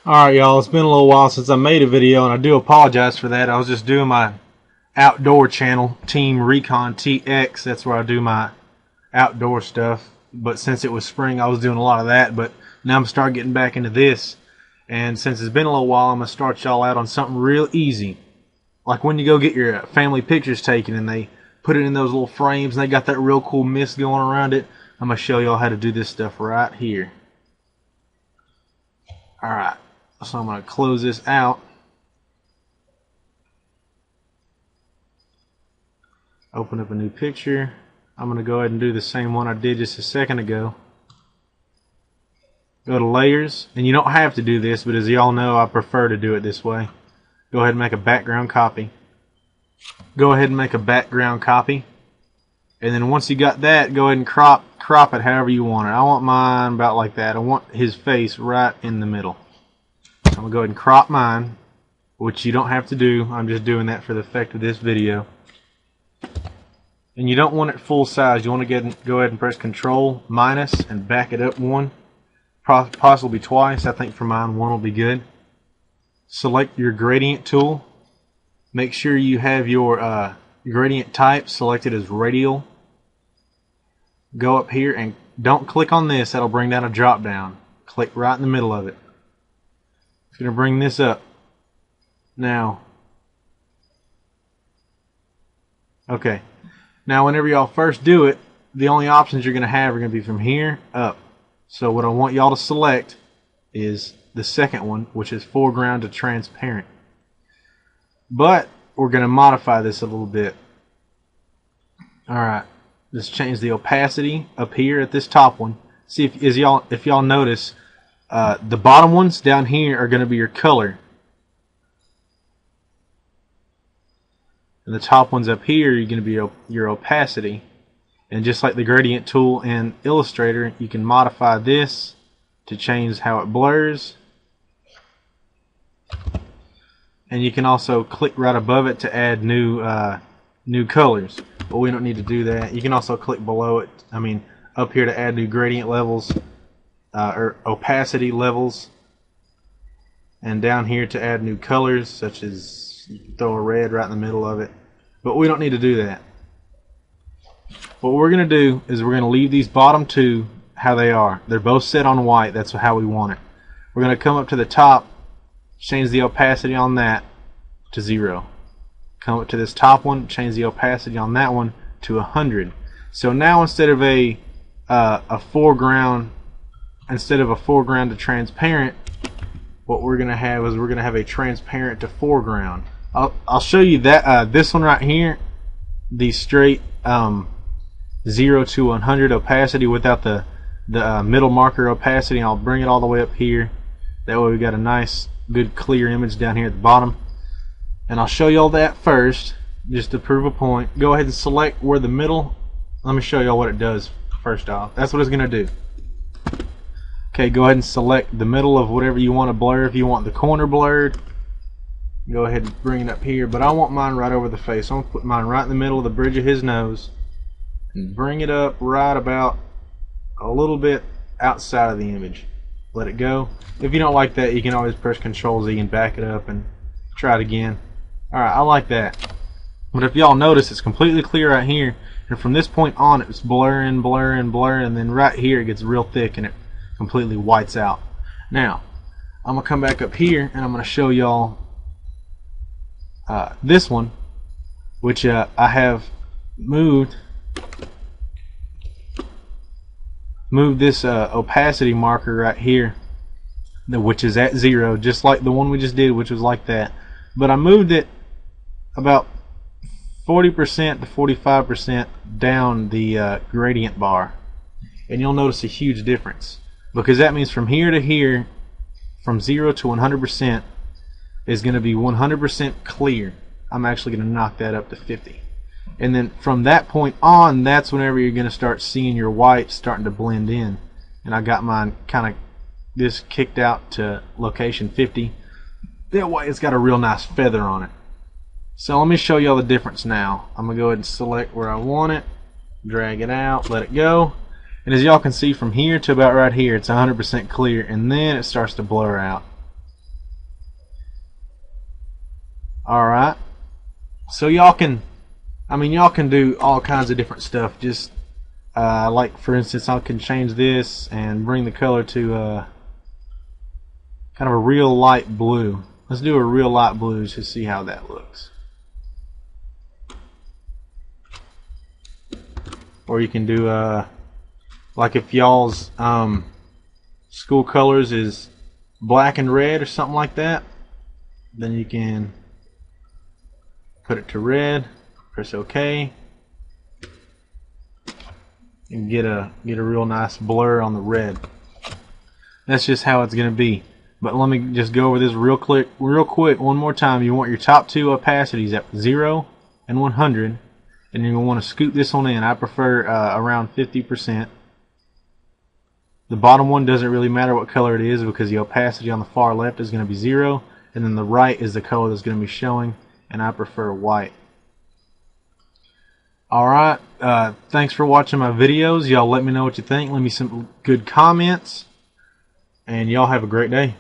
Alright y'all, it's been a little while since I made a video and I do apologize for that. I was just doing my outdoor channel, Team Recon TX. That's where I do my outdoor stuff. But since it was spring, I was doing a lot of that. But now I'm starting getting back into this. And since it's been a little while, I'm going to start y'all out on something real easy. Like when you go get your family pictures taken and they put it in those little frames and they got that real cool mist going around it. I'm going to show y'all how to do this stuff right here. Alright. So I'm going to close this out. Open up a new picture. I'm going to go ahead and do the same one I did just a second ago. Go to layers, and you don't have to do this, but as y'all know, I prefer to do it this way. Go ahead and make a background copy. Go ahead and make a background copy. And then once you got that, go ahead and crop it however you want it. I want mine about like that. I want his face right in the middle. I'm going to go ahead and crop mine, which you don't have to do. I'm just doing that for the effect of this video. And you don't want it full size. You want to go ahead and press Control minus and back it up one, possibly twice. I think for mine one will be good. Select your gradient tool. Make sure you have your gradient type selected as radial. Go up here and don't click on this. That'll bring down a drop down. Click right in the middle of it. It's going to bring this up. Now, okay. Now, whenever y'all first do it, the only options you're going to have are going to be from here up. So what I want y'all to select is the second one, which is foreground to transparent. But we're going to modify this a little bit. Alright, let's change the opacity up here at this top one. See if y'all notice, the bottom ones down here are going to be your color. And the top ones up here are going to be your opacity. And just like the gradient tool in Illustrator, you can modify this to change how it blurs. And you can also click right above it to add new colors. But we don't need to do that. You can also click below it, up here to add new gradient levels. Or opacity levels, and down here to add new colors, such as you can throw a red right in the middle of it, but we don't need to do that. What we're going to do is we're going to leave these bottom two how they are. They're both set on white. That's how we want it. We're going to come up to the top, change the opacity on that to 0. Come up to this top one, change the opacity on that one to 100. So now instead of a foreground to transparent, what we're going to have is we're going to have a transparent to foreground. I'll show you that this one right here, the straight 0 to 100 opacity without the middle marker opacity. I'll bring it all the way up here. That way we got a nice, good, clear image down here at the bottom. And I'll show you all that first, just to prove a point. Go ahead and select where the middle. Let me show you all what it does first off. That's what it's going to do. Okay, go ahead and select the middle of whatever you want to blur. If you want the corner blurred, go ahead and bring it up here. But I want mine right over the face. I'm going to put mine right in the middle of the bridge of his nose and bring it up right about a little bit outside of the image. Let it go. If you don't like that, you can always press Control Z and back it up and try it again. Alright, I like that. But if y'all notice, it's completely clear right here. And from this point on, it's blurring, blurring, blurring. And then right here, it gets real thick and it completely whites out. Now, I'm going to come back up here and I'm going to show y'all this one, which I have moved this opacity marker right here, which is at 0, just like the one we just did, which was like that. But I moved it about 40% to 45% down the gradient bar, and you'll notice a huge difference. Because that means from here to here, from 0 to 100% is going to be 100% clear. I'm actually going to knock that up to 50. And then from that point on, that's whenever you're going to start seeing your white starting to blend in. And I got mine kind of this kicked out to location 50. That way it's got a real nice feather on it. So let me show you all the difference now. I'm going to go ahead and select where I want it, drag it out, let it go. And as y'all can see from here to about right here, it's 100% clear, and then it starts to blur out. Alright, so y'all can do all kinds of different stuff. Just like for instance, I can change this and bring the color to kind of a real light blue. Let's do a real light blue to see how that looks. Or you can do like if y'all's school colors is black and red or something like that, then you can put it to red, press OK, and get a real nice blur on the red. That's just how it's going to be. But let me just go over this real quick one more time. You want your top two opacities at 0 and 100, and you're going to want to scoot this one in. I prefer around 50%. The bottom one doesn't really matter what color it is, because the opacity on the far left is going to be 0, and then the right is the color that's going to be showing, and I prefer white. Alright, thanks for watching my videos. Y'all let me know what you think. Leave me some good comments, and y'all have a great day.